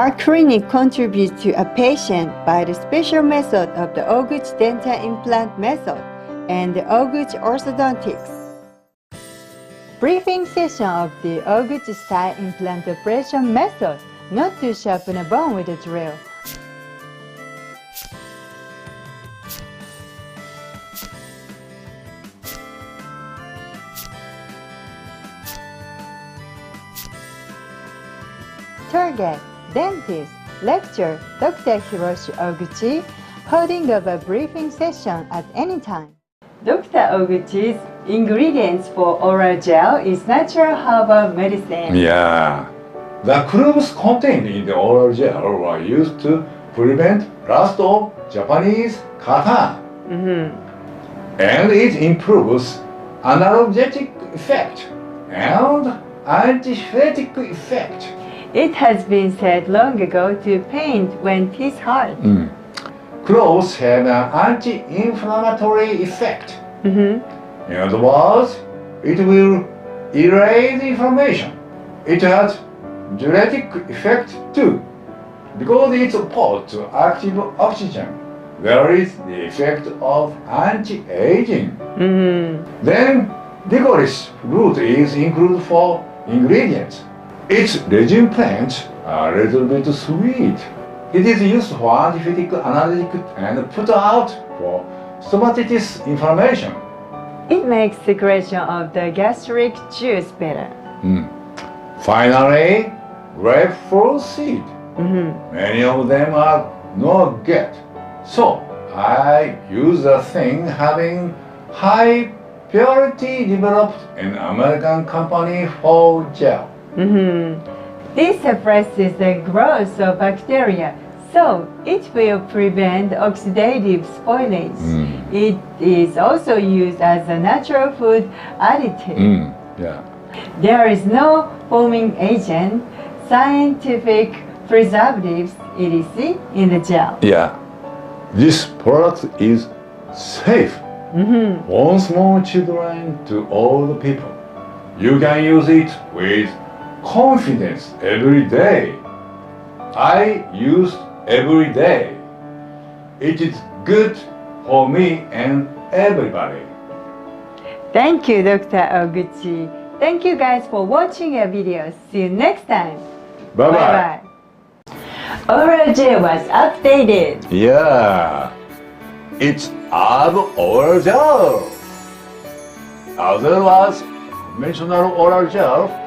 Our clinic contributes to a patient by the special method of the Ohguchi dental implant method and the Ohguchi orthodontics. Briefing session of the Ohguchi style implant operation method, not to sharpen a bone with a drill. Target, dentist, lecturer Dr. Ohguchi, holding of a briefing session at any time. Dr. Ohguchi's ingredients for oral gel is natural herbal medicine. Yeah. The crudes contained in the oral gel were used to prevent rust of Japanese kata. And it improves analgesic effect and antiseptic effect. It has been said long ago to paint when teeth hurt. Cloves have an anti-inflammatory effect. In other words, it will erase inflammation. It has diuretic effect too, because it's opposed to active oxygen. There is the effect of anti-aging. Then licorice root is included for ingredients. Its resin plants are a little bit sweet. It is used for antiseptic, analgesic, and put out for stomatitis inflammation. It makes secretion of the gastric juice better. Finally, grapefruit seed. Many of them are not good. So I use a thing having high purity developed an American company for gel. This suppresses the growth of bacteria, so it will prevent oxidative spoilage. It is also used as a natural food additive. There is no foaming agent, scientific preservatives, etc. in the gel. Yeah, this product is safe from small children to old people. You can use it with confidence every day. I use every day. It is good for me and everybody. Thank you, Dr. Ohguchi. Thank you guys for watching our videos. See you next time. Bye-bye. Oral gel was updated. Yeah, it's ab oral gel. Other was conventional oral gel.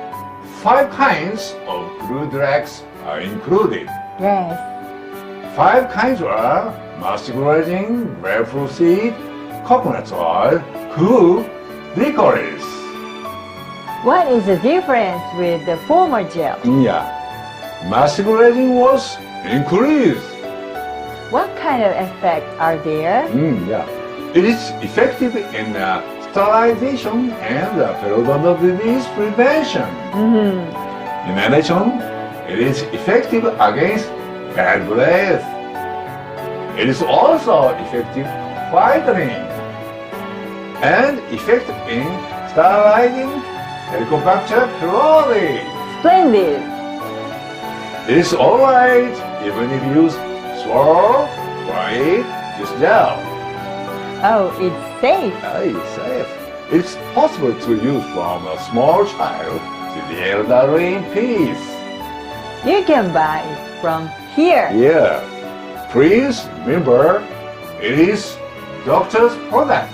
5 kinds of crude drugs are included. Yes. 5 kinds are mastic resin, grapefruit seed, coconut oil, cool, licorice. What is the difference with the former gel? Yeah, mastic resin was increased. What kind of effects are there? Yeah, it is effective in sterilization and periodontal disease prevention. In addition, it is effective against bad breath. It is also effective whitening and effective in sterilizing Helicobacter pylori. Splendid! It is alright even if you swallow or eat this gel. Oh, it's safe. It's safe. It's possible to use from a small child to the elderly in peace. You can buy it from here. Yeah. Please remember, it is doctor's product.